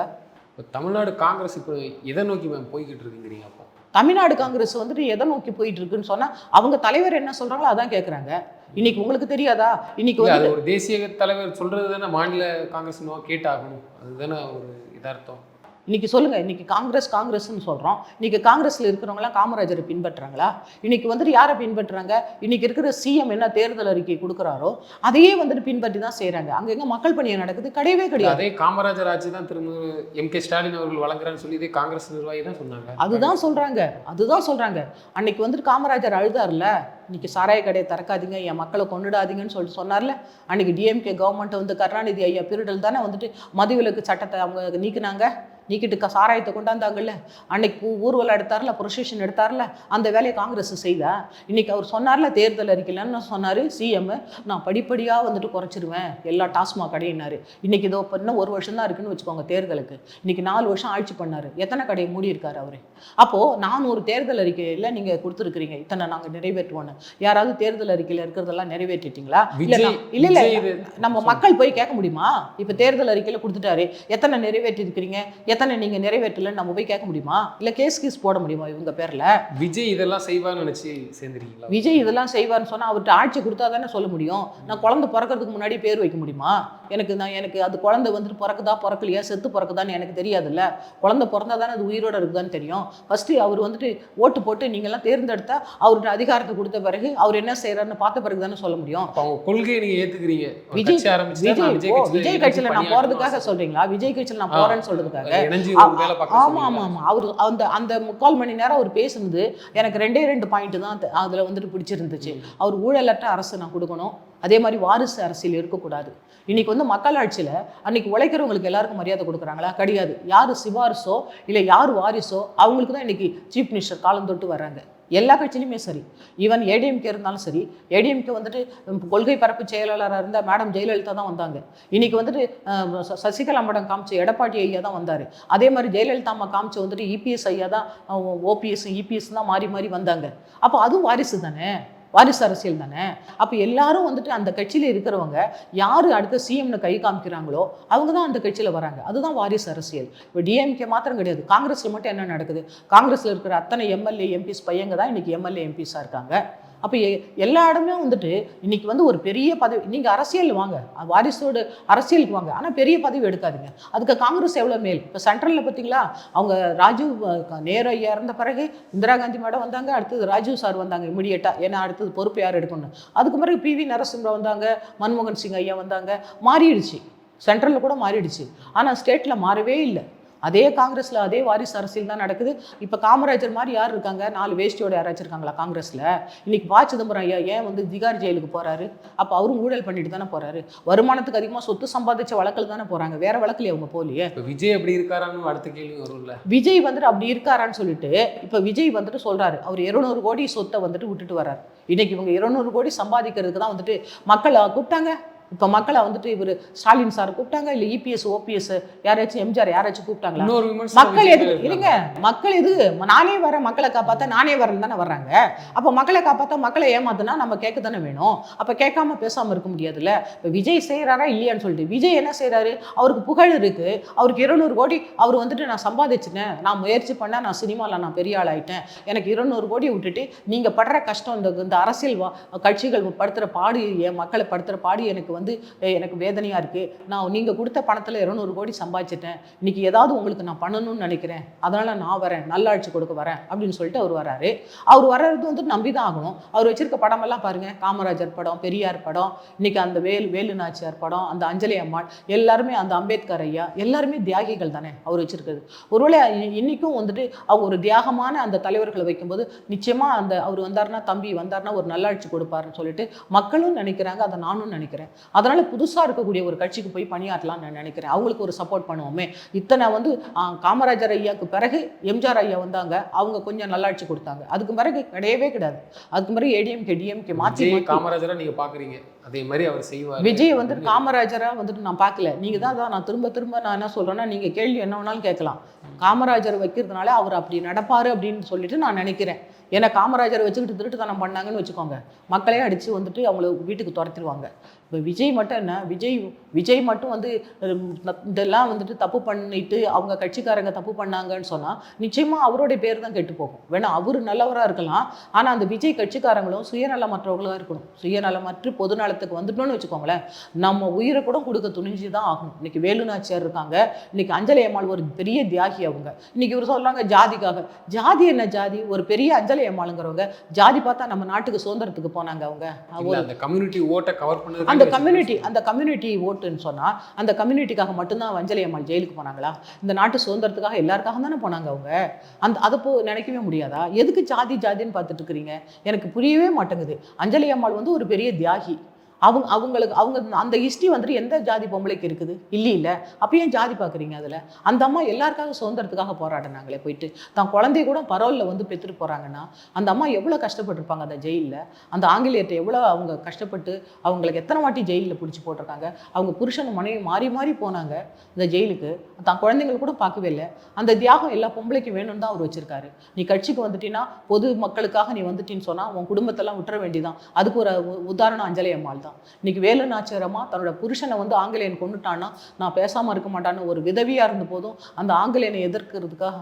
[SPEAKER 2] தமிழ்நாடு காங்கிரஸ் இப்போ எதை நோக்கி போய்கிட்டு இருக்குங்கிறீங்க? அப்போ
[SPEAKER 1] தமிழ்நாடு காங்கிரஸ் வந்துட்டு எதை நோக்கி போயிட்டு இருக்குன்னு சொன்னா அவங்க தலைவர் என்ன சொல்றாங்களோ அதான் கேட்குறாங்க. இன்னைக்கு உங்களுக்கு தெரியாதா? இன்னைக்கு வந்து
[SPEAKER 2] ஒரு தேசிய தலைவர் சொல்றது தானே மாநில காங்கிரஸ் கேட்டாகணும், அதுதானே ஒரு இதார்த்தம்.
[SPEAKER 1] இன்னைக்கு சொல்லுங்க, இன்னைக்கு காங்கிரஸ்ன்னு சொல்றோம். இன்னைக்கு காங்கிரஸ்ல இருக்கிறவங்களாம் காமராஜரை பின்பற்றுறாங்களா? இன்னைக்கு வந்துட்டு யாரை பின்பற்றுறாங்க? இன்னைக்கு இருக்கிற சிஎம் என்ன தேர்தல் அறிக்கை கொடுக்குறாரோ அதையே வந்துட்டு பின்பற்றி தான் செய்யறாங்க. அங்க எங்க மக்கள் பணியை நடக்குது? கிடையவே கிடையாது.
[SPEAKER 2] அதே காமராஜர் ஆட்சி தான் திரும்ப எம்.கே. ஸ்டாலின் அவர்கள் வழங்குறான்னு சொல்லி இதே காங்கிரஸ் நிர்வாகி தான் சொன்னாங்க.
[SPEAKER 1] அதுதான் சொல்றாங்க. அன்னைக்கு வந்துட்டு காமராஜர் அழுதார்ல, இன்னைக்கு சாராய கடையை திறக்காதீங்க, என் மக்களை கொண்டுடாதீங்கன்னு சொல்லிட்டு சொன்னார்ல. அன்னைக்கு டிஎம்கே கவர்மெண்ட் வந்து கருணாநிதி ஐயா பீரியடில் தானே வந்துட்டு மதுவிலக்கு சட்டத்தை அவங்க நீக்கிட்டு சாராயத்தை கொண்டாந்தாங்கல்ல. அன்னைக்கு ஊர்வலம் எடுத்தார்ல, ப்ரொசேஷன் எடுத்தார்ல, அந்த வேலையை காங்கிரஸ் செய்தா? இன்னைக்கு அவர் சொன்னார்ல தேர்தல் அறிக்கையிலன்னு சொன்னார் சிஎம், நான் படிப்படியாக வந்துட்டு குறைச்சிருவேன் எல்லா டாஸ்மாக் கடையினாரு. இன்னைக்கு இதோ இன்னும் 1 வருஷம் தான் இருக்குன்னு வச்சுக்கோங்க தேர்தலுக்கு. இன்னைக்கு 4 வருஷம் ஆட்சி பண்ணாரு, எத்தனை கடையை மூடி இருக்காரு அவரு? அப்போ நான் ஒரு தேர்தல் அறிக்கையில் நீங்க கொடுத்துருக்கிறீங்க இத்தனை நாங்கள் நிறைவேற்றுவோன்னு. யாராவது தேர்தல் அறிக்கையில் இருக்கிறதெல்லாம் நிறைவேற்றிட்டீங்களா? இல்ல நம்ம மக்கள் போய் கேட்க முடியுமா? இப்ப தேர்தல் அறிக்கையில கொடுத்துட்டாரு, எத்தனை நிறைவேற்றி இருக்கிறீங்க, எத்தனை நீங்க நிறைவேற்றலன்னு நம்ம போய் கேட்க முடியுமா? இல்ல கேஸ் போட முடியுமா இவங்க பேர்ல?
[SPEAKER 2] விஜய் இதெல்லாம் செய்வார்னு நினைச்சு சேர்ந்துருக்கீங்களா?
[SPEAKER 1] விஜய் இதெல்லாம் செய்வார்னு சொன்னா அவர்கிட்ட ஆட்சி கொடுத்தா தானே சொல்ல முடியும். நான் குழந்தை பிறக்கிறதுக்கு முன்னாடி பேர் வைக்க முடியுமா? எனக்கு அது குழந்தை வந்துட்டு பிறக்குதா பிறக்கலையா செத்து பிறக்குதான்னு எனக்கு தெரியாதுல்ல. குழந்தை பிறந்தா தானே அது உயிரோட இருக்குதான்னு தெரியும். ஃபர்ஸ்ட் அவர் வந்துட்டு ஓட்டு போட்டு நீங்கெல்லாம் தேர்ந்தெடுத்தா அவர்கிட்ட அதிகாரத்தை கொடுத்த பிறகு அவர் என்ன செய்யறாருன்னு பார்த்த பிறகு தானே சொல்ல முடியும்.
[SPEAKER 2] கொள்கையை நீங்க ஏத்துக்கிறீங்க?
[SPEAKER 1] விஜய் கட்சியில நான் போறதுக்காக சொல்றீங்களா? விஜய் கட்சியில நான் போறேன்னு சொல்றதுக்காக? ஆமா அவரு அந்த 3/4 மணி நேரம் அவர் பேசுனது எனக்கு 2 பாயிண்ட் தான் அதுல வந்துட்டு பிடிச்சிருந்துச்சு. அவர் ஊழலற்ற அரசு நான் கொடுக்கணும், அதே மாதிரி வாரிசு அரசியல் இருக்கக்கூடாது. இன்னைக்கு வந்து மக்களாட்சியில் அன்னைக்கு உழைக்கிறவங்களுக்கு எல்லாருக்கும் மரியாதை கொடுக்குறாங்களா? கிடையாது. யார் சிபாரிசோ இல்லை யார் வாரிசோ அவங்களுக்கு தான் இன்னைக்கு சீஃப் மினிஸ்டர் காலம் தொட்டு வர்றாங்க. எல்லா கட்சியிலுமே சரி, ஈவன் ஏடிஎம்கே இருந்தாலும் சரி. ஏடிஎம்கே வந்துட்டு கொள்கை பரப்பு செயலாளராக இருந்த மேடம் ஜெயலலிதா தான் வந்தாங்க. இன்னைக்கு வந்துட்டு சசிகலா மேடம் காமிச்ச எடப்பாடி ஐயா தான் வந்தார். அதே மாதிரி ஜெயலலிதா அம்மா காமிச்ச வந்துட்டு இபிஎஸ் ஐயா தான், ஓபிஎஸ் இபிஎஸ் தான் மாறி வந்தாங்க. அப்போ அதுவும் வாரிசு தானே, வாரிசு அரசியல் தானே. அப்போ எல்லாரும் வந்துட்டு அந்த கட்சியில் இருக்கிறவங்க யார் அடுத்த சிஎம்னு கை காமிக்கிறாங்களோ அவங்க தான் அந்த கட்சியில் வராங்க. அதுதான் வாரிசு அரசியல். இப்போ டிஎம்கே மாத்திரம் கிடையாது, காங்கிரஸில் மட்டும் என்ன நடக்குது? காங்கிரஸில் இருக்கிற அத்தனை எம்எல்ஏ எம்பிஸ் பையங்க தான் இன்னைக்கு எம்எல்ஏ எம்பிஸாக இருக்காங்க. அப்போ எல்லா இடமே வந்துட்டு இன்னைக்கு வந்து ஒரு பெரிய பதவி, நீங்கள் அரசியல் வாங்க, வாரிசோடு அரசியலுக்கு வாங்க, ஆனால் பெரிய பதவி எடுக்காதீங்க. அதுக்கு காங்கிரஸ் எவ்வளோ மேல். இப்போ சென்ட்ரலில் பார்த்தீங்களா, அவங்க ராஜீவ் நேரு ஐயா இறந்த பிறகு இந்திரா காந்தி மேடம் வந்தாங்க, அடுத்தது ராஜீவ் சார் வந்தாங்க இமிடியேட்டாக, ஏன்னா அடுத்தது பொறுப்பு யார் எடுக்கணும். அதுக்கு பிறகு PV நரசிம்மராவ் வந்தாங்க, மன்மோகன் சிங் ஐயா வந்தாங்க, மாறிடுச்சு. சென்ட்ரலில் கூட மாறிடுச்சு, ஆனால் ஸ்டேட்டில் மாறவே இல்லை. அதே காங்கிரஸில் அதே வாரிசு அரசியல் தான் நடக்குது. இப்போ காமராஜர் மாதிரி யார் இருக்காங்க, 4 வேஷ்டியோட யாராச்சும் இருக்காங்களா காங்கிரஸில்? இன்னைக்கு ப. சிதம்பரம் ஐயா ஏன் வந்து திகார் ஜெயிலுக்கு போகிறாரு? அப்போ அவரும் ஊழல் பண்ணிட்டு தானே போகிறாரு. வருமானத்துக்கு அதிகமாக சொத்து சம்பாதிச்ச வழக்கில் தானே போகிறாங்க, வேற வழக்கில் அவங்க போலியே.
[SPEAKER 2] இப்போ விஜய் எப்படி இருக்காரான்னு அடுத்த கேள்வி வரும்ல.
[SPEAKER 1] விஜய் வந்துட்டு அப்படி இருக்காரான்னு சொல்லிட்டு இப்போ விஜய் வந்துட்டு சொல்கிறாரு, அவர் 200 கோடி சொத்தை வந்துட்டு விட்டுட்டு வர்றாரு. இன்னைக்கு இவங்க 200 கோடி சம்பாதிக்கிறதுக்கு தான் வந்துட்டு மக்களை கூப்பிட்டாங்க. இப்போ மக்களை வந்துட்டு இவர் ஸ்டாலின் சார் கூப்பிட்டாங்க, இல்லை EPS OPS யாராச்சும் எம்ஜிஆர் யாராச்சும் கூப்பிட்டாங்களா? மக்கள் எது இல்லைங்க, மக்கள் எது, நானே வரேன் மக்களை காப்பாற்ற, நானே வரேன்னு தானே வர்றாங்க. அப்போ மக்களை காப்பாற்ற மக்களை ஏமாத்தினா நம்ம கேட்க தானே வேணும். அப்போ கேட்காம பேசாமல் இருக்க முடியாதுல்ல. இப்போ விஜய் செய்கிறாரா இல்லையான்னு சொல்லிட்டு, விஜய் என்ன செய்கிறாரு, அவருக்கு புகழ் இருக்குது, அவருக்கு 200 கோடி அவர் வந்துட்டு நான் சம்பாதிச்சிட்டேன், நான் முயற்சி பண்ணேன், நான் சினிமாவில் நான் பெரிய ஆள் ஆகிட்டேன், எனக்கு 200 கோடி விட்டுட்டு நீங்கள் படுற கஷ்டம், இந்த அரசியல் கட்சிகள் படுத்துகிற பாடு, என் மக்களை படுத்துகிற பாடு எனக்கு வந்து எனக்கு வேதனையாக இருக்குது, நான் நீங்கள் கொடுத்த பணத்தில் 200 கோடி சம்பாதிச்சிட்டேன், இன்றைக்கி ஏதாவது உங்களுக்கு நான் பண்ணணும்னு நினைக்கிறேன், அதனால் நான் வரேன், நல்லாட்சி கொடுக்க வரேன் அப்படின்னு சொல்லிட்டு அவர் வராரு. அவர் வர்றது வந்து நம்பி தான் ஆகணும். அவர் வச்சிருக்க படமெல்லாம் பாருங்கள், காமராஜர் படம், பெரியார் படம், இன்றைக்கி அந்த வேலு நாச்சியார் படம், அந்த அஞ்சலி அம்மாள், எல்லாருமே அந்த அம்பேத்கர் ஐயா, எல்லாருமே தியாகிகள் தானே அவர் வச்சிருக்குது. ஒருவேளை இன்றைக்கும் வந்துட்டு அவங்க ஒரு தியாகமான அந்த தலைவர்களை வைக்கும்போது நிச்சயமாக அந்த அவர் வந்தார்னா, தம்பி வந்தார்னா ஒரு நல்லாட்சி கொடுப்பாருன்னு சொல்லிட்டு மக்களும் நினைக்கிறாங்க, அதை நானும் நினைக்கிறேன். அதனால் புதுசாக இருக்கக்கூடிய ஒரு கட்சிக்கு போய் பணியாற்றலாம் நான் நினைக்கிறேன். அவங்களுக்கு ஒரு சப்போர்ட் பண்ணுவோமே. இத்தனை வந்து காமராஜர் ஐயாவுக்கு பிறகு எம்ஜிஆர் ஐயா வந்தாங்க, அவங்க கொஞ்சம் நல்லாட்சி கொடுத்தாங்க, அதுக்கு பிறகு கிடையவே கிடையாது. அதுக்கு பிறகு ADMK DMK மாற்றி
[SPEAKER 2] காமராஜரை நீங்கள் பார்க்குறீங்க, அதே மாதிரி அவர் செய்வார்.
[SPEAKER 1] விஜய் வந்துட்டு காமராஜராக வந்துட்டு நான் பார்க்கல. நீங்கள் தான் நான் திரும்ப நான் என்ன சொல்கிறேன்னா, நீங்கள் கேள்வி என்ன வேணாலும் கேட்கலாம். காமராஜர் வைக்கிறதுனால அவர் அப்படி நடப்பார் அப்படின்னு சொல்லிட்டு நான் நினைக்கிறேன். ஏன்னா காமராஜரை வச்சுக்கிட்டு திருட்டுத்தனம் பண்ணாங்கன்னு வச்சுக்கோங்க, மக்களே அடித்து வந்துட்டு அவங்கள வீட்டுக்கு துரத்திடுவாங்க. இப்போ விஜய் மட்டும் என்ன, விஜய் மட்டும் வந்து இதெல்லாம் வந்துட்டு தப்பு பண்ணிட்டு அவங்க கட்சிக்காரங்க தப்பு பண்ணாங்கன்னு சொன்னால் நிச்சயமாக அவருடைய பேர் தான் கெட்டு போகும். வேணா அவர் நல்லவராக இருக்கலாம், ஆனால் அந்த விஜய் கட்சிக்காரங்களும் சுயநலமற்றவர்களாக இருக்கணும். சுயநலமற்று பொது நலத்துக்கு வந்துட்டோன்னு வச்சுக்கோங்களேன், நம்ம உயிரை கூட கொடுக்க துணிஞ்சு தான் ஆகணும். இன்னைக்கு வேலு நாச்சியார் இருக்காங்க, இன்னைக்கு அஞ்சலி அம்மாள் ஒரு பெரிய தியாகி அவங்க. இன்னைக்கு இவர் சொல்கிறாங்க ஜாதிக்காக, ஜாதி என்ன ஜாதி, ஒரு பெரிய அஞ்சலி அம்மாளுங்கிறவங்க ஜாதி பார்த்தா நம்ம நாட்டுக்கு சுதந்திரத்துக்கு போனாங்க. அவங்க
[SPEAKER 2] அந்த கம்யூனிட்டி ஓட்டை கவர் பண்ணது,
[SPEAKER 1] அந்த கம்யூனிட்டி ஓட்டுன்னு சொன்னா அந்த கம்யூனிட்டிக்காக மட்டும்தான் அஞ்சலி அம்மாள் ஜெயிலுக்கு போனாங்களா? இந்த நாட்டு சுதந்திரத்துக்காக எல்லாருக்காக தானே போனாங்க அவங்க. அதை நினைக்கவே முடியாதா? எதுக்கு ஜாதின்னு பார்த்துட்டு இருக்கிறீங்க? எனக்கு புரியவே மாட்டேங்குது. அஞ்சலி அம்மாள் வந்து ஒரு பெரிய தியாகி. அவங்களுக்கு அந்த ஹிஸ்ட்ரி வந்துட்டு எந்த ஜாதி பொம்பளைக்கு இருக்குது? இல்லை. அப்போ ஏன் ஜாதி பார்க்குறீங்க? அதில் அந்த அம்மா எல்லாருக்காக சுதந்திரத்துக்காக போராடினாங்களே, போயிட்டு தான் குழந்தைய கூட பரோலில் வந்து பெற்றுட்டு போகிறாங்கன்னா அந்த அம்மா எவ்வளோ கஷ்டப்பட்டுருப்பாங்க அந்த ஜெயிலில். அந்த ஆங்கிலேயர்கிட்ட எவ்வளோ அவங்க கஷ்டப்பட்டு அவங்களுக்கு எத்தனை வாட்டி ஜெயிலில் பிடிச்சி போட்டிருக்காங்க. அவங்க புருஷன் மனைவி மாறி போனாங்க இந்த ஜெயிலுக்கு, தான் குழந்தைங்களை கூட பார்க்கவே இல்லை. அந்த தியாகம் எல்லா பொம்பளைக்கும் வேணும்னு தான் அவர் வச்சிருக்காரு. நீ கட்சிக்கு வந்துட்டீங்கன்னா, பொது மக்களுக்காக நீ வந்துட்டின்னு சொன்னால் உன் குடும்பத்தெல்லாம் விட்டுற வேண்டிதான். அதுக்கு ஒரு உதாரணம் அஞ்சலி அம்மாள் தான். இன்னைக்கு வேலு நாச்சியாரம்மா தன்னோட புருஷனை வந்து ஆங்கிலேயன் கொண்டுட்டான்னா நான் பேசாமல் இருக்க மாட்டான்னு ஒரு விதவியாக இருந்த போதும் அந்த ஆங்கிலேயனை எதிர்க்கிறதுக்காக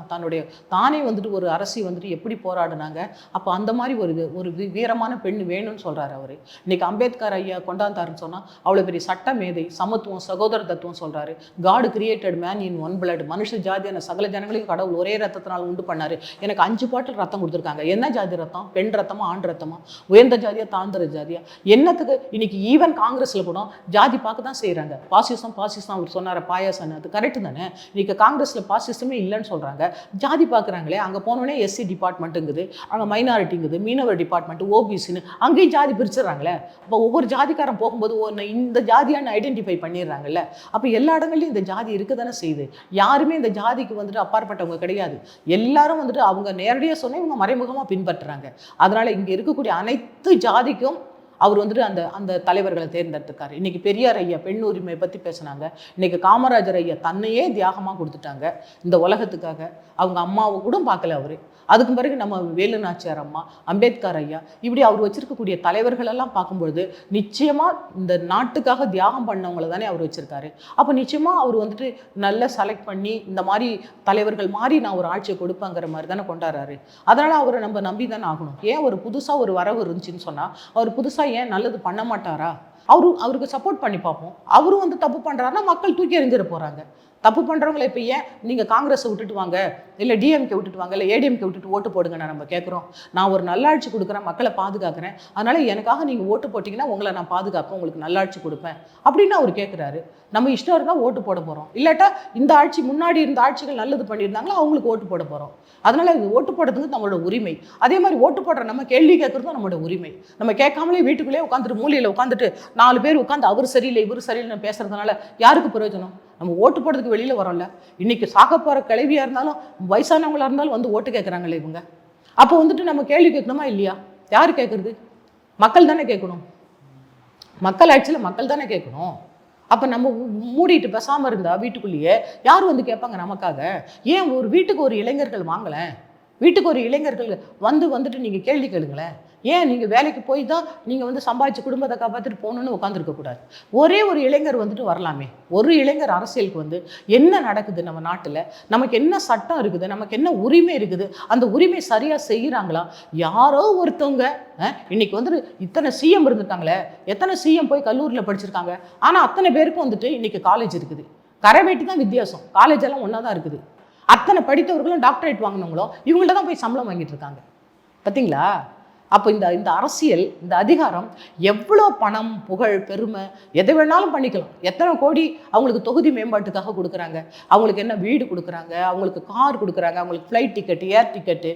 [SPEAKER 1] தானே வந்துட்டு ஒரு அரசி வந்துட்டு எப்படி போராடினாங்க. அப்போ அந்த மாதிரி ஒரு வீரமான பெண் வேணும்னு சொல்கிறாரு அவர். இன்னைக்கு அம்பேத்கர் ஐயா கொண்டாந்தாருன்னு சொன்னால் அவ்வளோ பெரிய சட்ட மேதை, சமத்துவம், சகோதர தத்துவம் சொல்கிறாரு. God created man in one blood, மனுஷ ஜாதியான சகல ஜனங்களையும் கடவுள் ஒரே ரத்தத்தினால் உண்டு பண்ணாரு. எனக்கு 5 பாட்டில் ரத்தம் கொடுத்துருக்காங்க. என்ன ஜாதி ரத்தம்? பெண் ரத்தமா ஆண் ரத்தமா? உயர்ந்த ஜாதியா தாழ்ந்த ஜாதியா? என்னத்துக்கு? இன்னைக்கு ஈவன் காங்கிரஸில் கூட ஜாதி பார்க்க தான் செய்கிறாங்க. பாசிசம் அவர் சொன்னார பாயாசம், அது கரெக்டு தானே? இன்னைக்கு காங்கிரஸில் பாசிசமே இல்லைன்னு சொல்கிறாங்க, ஜாதி பார்க்குறாங்களே. அங்கே போனோடனே SC டிபார்ட்மெண்ட்டுங்குது, அங்கே மைனாரிட்டிங்குது, மீனவர் டிபார்ட்மெண்ட்டு, OBCன்னு அங்கேயும் ஜாதி பிரிச்சிடறாங்களே. அப்போ ஒவ்வொரு ஜாதிக்காரன் போகும்போது இந்த ஜாதியான்னு ஐடென்டிஃபை பண்ணிடுறாங்கல்ல. அப்போ எல்லா இடங்கள்லையும் இந்த ஜாதி இருக்க தானே செய்யுது. யாருமே இந்த ஜாதிக்கு வந்துட்டு அப்பாற்பட்டவங்க கிடையாது. எல்லாரும் வந்துட்டு அவங்க நேரடியாக சொன்னால் இவங்க மறைமுகமாக பின்பற்றுறாங்க. அதனால் இங்கே இருக்கக்கூடிய அனைத்து ஜாதிக்கும் அவர் வந்துட்டு அந்த அந்த தலைவர்களை தேர்ந்தெடுத்திருக்காரு. இன்னைக்கு பெரியார் ஐயா பெண் உரிமை பற்றி பேசுனாங்க. இன்னைக்கு காமராஜர் ஐயா தன்னையே தியாகமாக கொடுத்துட்டாங்க இந்த உலகத்துக்காக. அவங்க அம்மாவை கூட பார்க்கல அவர். அதுக்கு பிறகு நம்ம வேலு நாச்சியார் அம்மா, அம்பேத்கர் ஐயா, இப்படி அவர் வச்சிருக்கக்கூடிய தலைவர்கள் எல்லாம் பார்க்கும்பொழுது நிச்சயமா இந்த நாட்டுக்காக தியாகம் பண்ணவங்களை தானே அவர் வச்சிருக்காரு. அப்போ நிச்சயமா அவர் வந்துட்டு நல்லா செலக்ட் பண்ணி இந்த மாதிரி தலைவர்கள் மாதிரி நான் ஒரு ஆட்சியை கொடுப்பேங்கிற மாதிரி தானே கொண்டாடுறாரு. அதனால அவரை நம்ம நம்பி தானே ஆகணும். ஏன் ஒரு புதுசாக ஒரு வரவு இருந்துச்சுன்னு சொன்னால் அவர் புதுசாக ஏன் நல்லது பண்ண மாட்டாரா? அவருக்கு சப்போர்ட் பண்ணி பார்ப்போம். அவரும் வந்து தப்பு பண்ணுறாருன்னா மக்கள் தூக்கி எறிஞ்சிட போகிறாங்க. தப்பு பண்ணுறவங்களை இப்போ ஏன் நீங்கள் காங்கிரஸை விட்டுட்டு வாங்க, இல்லை டிஎம்கே விட்டுட்டு வாங்க, இல்லை ஏடிஎம்கே விட்டுட்டு ஓட்டு போடுங்க நம்ம கேட்குறோம். நான் ஒரு நல்லாட்சி கொடுக்குறேன், மக்களை பாதுகாக்கிறேன், அதனால் எனக்காக நீங்கள் ஓட்டு போட்டிங்கன்னா உங்களை நான் பாதுகாப்பேன், உங்களுக்கு நல்லாட்சி கொடுப்பேன் அப்படின்னு அவர் கேட்குறாரு. நம்ம இஷ்டம் இருந்தால் ஓட்டு போட போகிறோம். இல்லாட்டா இந்த ஆட்சி முன்னாடி இருந்த ஆட்சிகள் நல்லது பண்ணியிருந்தாங்களோ அவங்களுக்கு ஓட்டு போட போகிறோம். அதனால் இது ஓட்டு போடுறதுக்கு நம்மளோட உரிமை. அதே மாதிரி ஓட்டு போடுற நம்ம கேள்வி கேட்குறதும் நம்மளோட உரிமை. நம்ம கேட்காமலே வீட்டுக்குள்ளேயே உட்காந்துட்டு மூலையில் உட்காந்துட்டு 4 பேர் உட்காந்து அவர் சரியில்லை இவர் சரியில்லைன்னு பேசுறதுனால யாருக்கு பிரயோஜனம்? நம்ம ஓட்டு போடுறதுக்கு வெளியில் வரோம்ல. இன்னைக்கு சாக போகிற கிளவியாக இருந்தாலும் வயசானவங்களாக இருந்தாலும் வந்து ஓட்டு கேட்குறாங்களே இவங்க. அப்போ வந்துட்டு நம்ம கேள்வி கேட்கணுமா இல்லையா? யார் கேட்குறது? மக்கள் தானே கேட்கணும். மக்கள் ஆட்சியில் மக்கள் தானே கேட்கணும். அப்போ நம்ம மூடிட்டு பேசாமல் இருந்தால் வீட்டுக்குள்ளேயே யார் வந்து கேட்பாங்க நமக்காக? ஏன் ஒரு வீட்டுக்கு ஒரு இளைஞர்கள் வாங்கலை? வீட்டுக்கு ஒரு இளைஞர்கள் வந்துட்டு நீங்கள் கேள்வி கேளுங்களேன். ஏன் நீங்கள் வேலைக்கு போய் தான் நீங்கள் வந்து சம்பாதிச்சு குடும்பத்தை காப்பாற்றிட்டு போகணுன்னு உட்காந்துருக்கக்கூடாது. ஒரே ஒரு இளைஞர் வந்துட்டு வரலாமே. ஒரு இளைஞர் அரசியலுக்கு வந்து என்ன நடக்குது நம்ம நாட்டில், நமக்கு என்ன சட்டம் இருக்குது, நமக்கு என்ன உரிமை இருக்குது, அந்த உரிமை சரியாக செய்கிறாங்களா? யாரோ ஒருத்தவங்க இன்னைக்கு வந்துட்டு இத்தனை சிஎம் இருந்துட்டாங்களே, எத்தனை சிஎம் போய் கல்லூரியில் படிச்சிருக்காங்க, ஆனால் அத்தனை பேருக்கும் வந்துட்டு இன்னைக்கு காலேஜ் இருக்குது. கரை வெட்டி தான் வித்தியாசம், காலேஜ் எல்லாம் ஒன்றா தான் இருக்குது. அத்தனை படித்தவர்களும் டாக்டரேட் வாங்கினவங்களும் இவங்கள்ட்ட தான் போய் சம்பளம் வாங்கிட்டு இருக்காங்க. பார்த்தீங்களா? அப்போ இந்த அரசியல், இந்த அதிகாரம் எவ்வளோ பணம், புகழ், பெருமை எதை வேணாலும் பண்ணிக்கலாம். எத்தனை கோடி அவங்களுக்கு தொகுதி மேம்பாட்டுக்காக கொடுக்குறாங்க, அவங்களுக்கு என்ன வீடு கொடுக்குறாங்க, அவங்களுக்கு கார் கொடுக்குறாங்க, அவங்களுக்கு ஃப்ளைட் டிக்கெட்டு, ஏர் டிக்கெட்டு,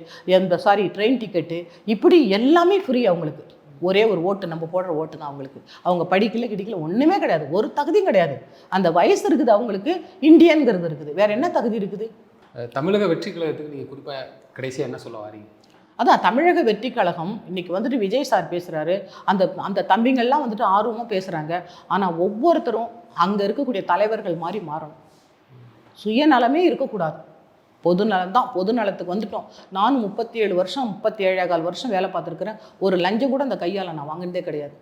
[SPEAKER 1] ட்ரெயின் டிக்கெட்டு, இப்படி எல்லாமே ஃப்ரீ அவங்களுக்கு. ஒரே ஒரு ஓட்டு, நம்ம போடுற ஓட்டு தான் அவங்களுக்கு. அவங்க படிக்கல ஒன்றுமே கிடையாது, ஒரு தகுதியும் கிடையாது. அந்த வயசு இருக்குது அவங்களுக்கு, இந்தியன்கிறது இருக்குது, வேற என்ன தகுதி இருக்குது?
[SPEAKER 2] தமிழக வெற்றி கழகத்துக்கு நீங்கள் குறிப்பாக கடைசியாக என்ன சொல்ல வாரீங்க?
[SPEAKER 1] அதான் தமிழக வெற்றி கழகம் இன்னைக்கு வந்துட்டு விஜய் சார் பேசுகிறாரு, அந்த தம்பிங்கள்லாம் வந்துட்டு ஆர்வமாக பேசுகிறாங்க. ஆனால் ஒவ்வொருத்தரும் அங்கே இருக்கக்கூடிய தலைவர்கள் மாதிரி மாறணும். சுயநலமே இருக்கக்கூடாது, பொதுநலம் தான். பொதுநலத்துக்கு வந்துட்டோம். நானும் 37 வருஷம் வேலை பார்த்துருக்குறேன். ஒரு லஞ்சம் கூட அந்த கையால் நான் வாங்கினதே கிடையாது.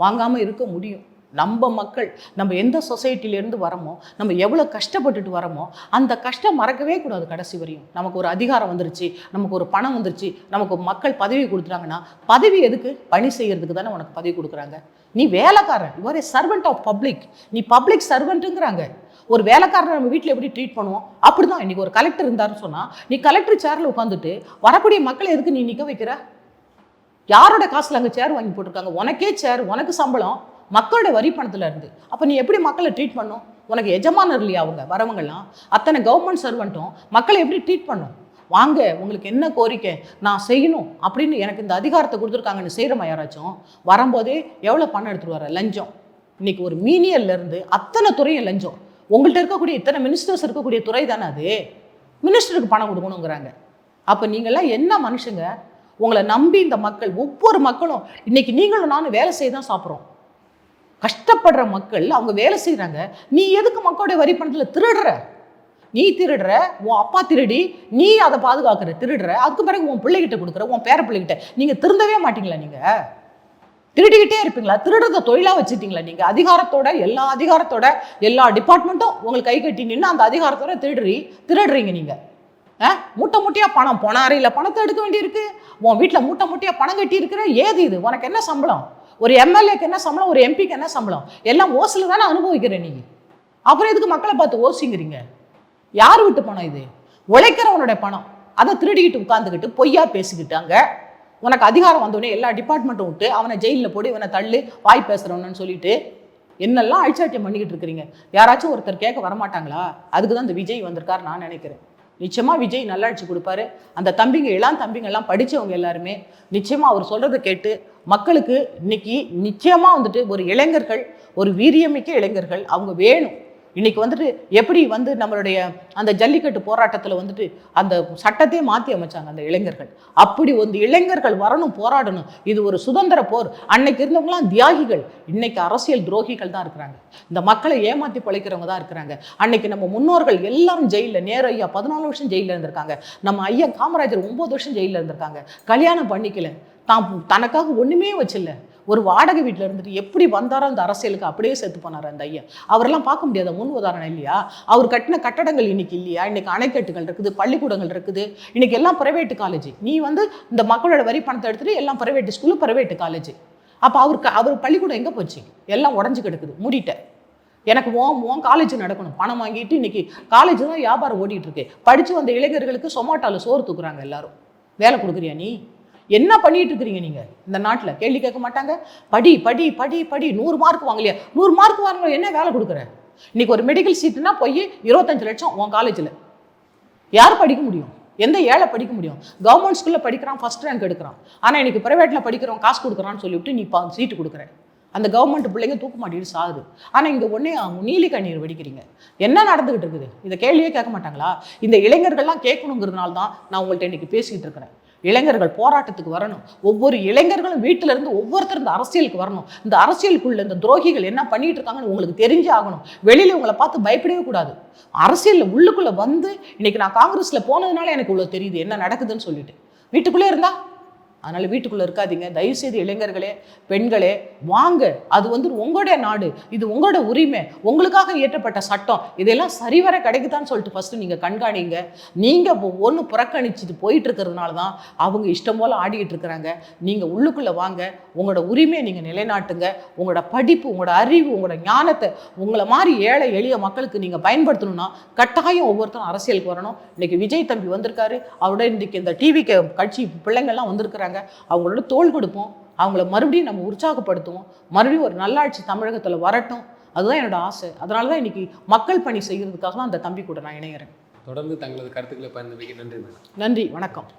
[SPEAKER 1] வாங்காமல் இருக்க முடியும். நம்ம மக்கள், நம்ம எந்த சொசைட்டிலேருந்து வரமோ, நம்ம எவ்வளோ கஷ்டப்பட்டுட்டு வரமோ, அந்த கஷ்டம் மறக்கவே கூடாது கடைசி வரையும். நமக்கு ஒரு அதிகாரம் வந்துருச்சு, நமக்கு ஒரு பணம் வந்துருச்சு, நமக்கு மக்கள் பதவி கொடுத்துட்டாங்கன்னா, பதவி எதுக்கு? பணி செய்யறதுக்கு தானே உனக்கு பதவி கொடுக்குறாங்க. நீ வேலைக்காரன், you are a servant of public. நீ பப்ளிக் சர்வெண்ட்டுங்கிறாங்க. ஒரு வேலைக்காரனை நம்ம வீட்டில் எப்படி ட்ரீட் பண்ணுவோம் அப்படி தான். இன்றைக்கி ஒரு கலெக்டர் இருந்தாருன்னு சொன்னால், நீ கலெக்டர் சேரில் உட்காந்துட்டு வரக்கூடிய மக்களை எதுக்கு நீ நிற்க வைக்கிற? யாரோட காசில் அங்கே சேர் வாங்கி போட்டிருக்காங்க? உனக்கே சேர், உனக்கு சம்பளம், மக்களோட வரி பணத்தில் இருந்து. அப்போ நீ எப்படி மக்களை ட்ரீட் பண்ணும்? உனக்கு எஜமானர் இல்லையா அவங்க வரவங்கெல்லாம்? அத்தனை கவர்மெண்ட் சர்வெண்ட்டும் மக்களை எப்படி ட்ரீட் பண்ணும்? வாங்க, உங்களுக்கு என்ன கோரிக்கை நான் செய்யணும் அப்படின்னு எனக்கு இந்த அதிகாரத்தை கொடுத்துருக்காங்கன்னு செய்கிறோமா? யாராச்சும் வரும்போதே எவ்வளோ பணம் எடுத்துகிட்டு வர? லஞ்சம். இன்னைக்கு ஒரு மீனியர்லேருந்து அத்தனை துறையும் லஞ்சம். உங்கள்கிட்ட இருக்கக்கூடிய இத்தனை மினிஸ்டர்ஸ் இருக்கக்கூடிய துறை தானே அது. மினிஸ்டருக்கு பணம் கொடுக்கணுங்கிறாங்க. அப்போ நீங்கள்லாம் என்ன மனுஷங்க? உங்களை நம்பி இந்த மக்கள், ஒவ்வொரு மக்களும் இன்னைக்கு நீங்களும் நானும் வேலை செய்ய தான் சாப்பிட்றோம். கஷ்டப்படுற மக்கள் அவங்க வேலை செய்கிறாங்க. நீ எதுக்கு மக்களுடைய வரி பணத்தில் திருடுற? நீ திருடுற, உன் அப்பா திருடி நீ அதை பாதுகாக்கிற, திருடுற. அதுக்கு பிறகு உன் பிள்ளைகிட்ட கொடுக்குற, உன் பேர பிள்ளைகிட்ட. நீங்கள் திருந்தவே மாட்டீங்களா? நீங்கள் திருடிக்கிட்டே இருப்பீங்களா? திருடுறத தொழிலாக வச்சுட்டீங்களா? நீங்கள் அதிகாரத்தோட எல்லா டிபார்ட்மெண்ட்டும் உங்களுக்கு கை கட்டி நின்று அந்த அதிகாரத்தோட திருடுறீங்க நீங்கள். மூட்டை மூட்டையாக பணம், பொனாரியில் பணத்தை எடுக்க வேண்டியிருக்கு. உன் வீட்டில் மூட்டை மூட்டையாக பணம் கட்டி இருக்கிற. ஏது இது? உனக்கு என்ன சம்பளம்? ஒரு எம்எல்ஏக்கு என்ன சம்பளம்? ஒரு எம்பிக்கு என்ன சம்பளம்? எல்லாம் ஓசில் தானே அனுபவிக்கிற நீ. அப்புறம் எதுக்கு மக்களை பார்த்து ஓசிங்கிறீங்க? யார் விட்டு பணம் இது? உழைக்கிறவனுடைய பணம். அதை திருடிக்கிட்டு உட்காந்துக்கிட்டு பொய்யா பேசிக்கிட்டாங்க. உனக்கு அதிகாரம் வந்தோடனே எல்லா டிபார்ட்மெண்ட்டும் விட்டு அவனை ஜெயிலில் போட்டு இவனை தள்ளு வாய் பேசுகிறவனு சொல்லிட்டு என்னெல்லாம் அழிச்சாட்டியம் பண்ணிக்கிட்டு இருக்கிறீங்க. யாராச்சும் ஒருத்தர் கேட்க வரமாட்டாங்களா? அதுக்கு தான் இந்த விஜய் வந்திருக்காரு நான் நினைக்கிறேன். நிச்சயமாக விஜய் நல்லாட்சி கொடுப்பாரு. அந்த தம்பிங்க, இளம் தம்பிங்கெல்லாம் படித்தவங்க எல்லாருமே நிச்சயமாக அவர் சொல்கிறத கேட்டு மக்களுக்கு இன்னைக்கு நிச்சயமாக வந்துட்டு ஒரு இளைஞர்கள், ஒரு வீரியமிக்க இளைஞர்கள் அவங்க வேணும். இன்னைக்கு வந்துட்டு எப்படி வந்து நம்மளுடைய அந்த ஜல்லிக்கட்டு போராட்டத்தில் வந்துட்டு அந்த சட்டத்தையே மாற்றி அமைச்சாங்க அந்த இளைஞர்கள். அப்படி வந்து இளைஞர்கள் வரணும், போராடணும். இது ஒரு சுதந்திர போர். அன்னைக்கு இருந்தவங்களாம் தியாகிகள், இன்னைக்கு அரசியல் துரோகிகள் தான் இருக்கிறாங்க. இந்த மக்களை ஏமாற்றி பிழைக்கிறவங்க தான் இருக்கிறாங்க. அன்னைக்கு நம்ம முன்னோர்கள் எல்லாரும் ஜெயிலில், நேரு ஐயா 14 வருஷம் ஜெயிலில் இருந்திருக்காங்க. நம்ம ஐயா காமராஜர் 9 வருஷம் ஜெயிலில் இருந்திருக்காங்க. கல்யாணம் பண்ணிக்கல, தனக்காக ஒன்றுமே வச்சில்ல, ஒரு வாடகை வீட்டில் இருந்துட்டு எப்படி வந்தாரோ அந்த அரசியலுக்கு அப்படியே செத்து போனார் அந்த ஐயா. அவரெல்லாம் பார்க்க முடியாத முன் உதாரணம் இல்லையா? அவர் கட்டின கட்டடங்கள் இன்னைக்கு இல்லையா? இன்னைக்கு அணைக்கட்டுகள் இருக்குது, பள்ளிக்கூடங்கள் இருக்குது, இன்னைக்கு எல்லாம் பிரைவேட் காலேஜ். நீ வந்து இந்த மக்களோட வரி பணத்தை எடுத்துட்டு எல்லாம் பிரைவேட் ஸ்கூலு, பிரைவேட் காலேஜ். அப்போ அவர் பள்ளிக்கூடம் எங்கே போச்சு? எல்லாம் உடஞ்சி கிடக்குது, மூடிட்டேன். எனக்கு உன் காலேஜ் நடக்கணும், பணம் வாங்கிட்டு இன்னைக்கு காலேஜ் தான் வியாபாரம் ஓடிட்டு இருக்கு. படித்து வந்த இளைஞர்களுக்கு சொமாட்டாவில் சோறு தூக்குறாங்க எல்லாரும். வேலை கொடுக்குறியா நீ? என்ன பண்ணிட்டு இருக்கிறீங்க நீங்க? இந்த நாட்டில் கேள்வி கேட்க மாட்டாங்க. படி படி படி படி, 100 மார்க் வாங்கலையா? 100 மார்க் வாங்கல, என்ன வேலை கொடுக்குற? இன்னைக்கு ஒரு மெடிக்கல் சீட்டுனா போய் 25 லட்சம் உன் காலேஜில். யார் படிக்க முடியும்? எந்த ஏழை படிக்க முடியும்? கவர்மெண்ட் ஸ்கூலில் படிக்கிறான், ஃபர்ஸ்ட் ரேங்க் எடுக்கிறான். ஆனால் இன்னைக்கு பிரைவேட்டில் படிக்கிறோம், காசு கொடுக்குறான்னு சொல்லிவிட்டு நீ சீட்டு கொடுக்குற. அந்த கவர்மெண்ட் பிள்ளைங்க தூக்க மாட்டிட்டு சாகுது. ஆனால் இங்கே ஒன்றே நீலி கண்ணீர் வெடிக்கிறீங்க. என்ன நடந்துகிட்டு இருக்குது? இந்த கேள்வியே கேட்க மாட்டாங்களா? இந்த இளைஞர்கள்லாம் கேட்கணுங்கிறதுனால தான் நான் உங்கள்கிட்ட இன்னைக்கு பேசிக்கிட்டு இருக்கிறேன். இளைஞர்கள் போராட்டத்துக்கு வரணும். ஒவ்வொரு இளைஞர்களும் வீட்டில இருந்து ஒவ்வொருத்தர் இந்த அரசியலுக்கு வரணும். இந்த அரசியலுக்குள்ள இந்த துரோகிகள் என்ன பண்ணிட்டு இருக்காங்கன்னு உங்களுக்கு தெரிஞ்சே ஆகணும். வெளியில உங்களை பார்த்து பயப்படவே கூடாது. அரசியல்ல உள்ளுக்குள்ள வந்து இன்னைக்கு நான் காங்கிரஸ்ல போனதுனால எனக்கு இவ்வளவு தெரியுது என்ன நடக்குதுன்னு சொல்லிட்டு. வீட்டுக்குள்ளே இருந்தா அதனால வீட்டுக்குள்ளே இருக்காதீங்க. தயவுசெய்து இளைஞர்களே, பெண்களே வாங்க. அது வந்து உங்களுடைய நாடு, இது உங்களோட உரிமை, உங்களுக்காக இயற்றப்பட்ட சட்டம். இதெல்லாம் சரிவர கிடைக்குதான்னு சொல்லிட்டு ஃபஸ்ட்டு நீங்கள் கண்காணிங்க. நீங்கள் ஒன்று புறக்கணிச்சுட்டு போயிட்டு இருக்கிறதுனால தான் அவங்க இஷ்டம் போல் ஆடிக்கிட்டு இருக்கிறாங்க. நீங்கள் உள்ளுக்குள்ளே வாங்க, உங்களோட உரிமையை நீங்கள் நிலைநாட்டுங்க. உங்களோட படிப்பு, உங்களோட அறிவு, உங்களோட ஞானத்தை உங்களை மாதிரி ஏழை எளிய மக்களுக்கு நீங்கள் பயன்படுத்தணும்னா கட்டாயம் ஒவ்வொருத்தரும் அரசியலுக்கு வரணும். இன்னைக்கு விஜய் தம்பி வந்திருக்காரு, அவரோட இன்றைக்கு இந்த டிவி கட்சி பிள்ளைங்கள்லாம் வந்திருக்கிறாங்க. அவங்களோட தோள் கொடுப்போம், அவங்கள மறுபடியும் நம்ம உற்சாகப்படுத்துவோம். மறுபடியும் ஒரு நல்லாட்சி தமிழகத்தில் வரட்டும். அதுதான் என்னோட ஆசை. அதனால தான் இன்னைக்கு மக்கள் பணி செய்யறதுக்காக தான் அந்த தம்பி கூட நான் இணைகிறேன்.
[SPEAKER 2] தொடர்ந்து தங்களது கருத்துக்களை பகிர்ந்தமைக்கு நன்றி மேடம்.
[SPEAKER 1] நன்றி, வணக்கம்.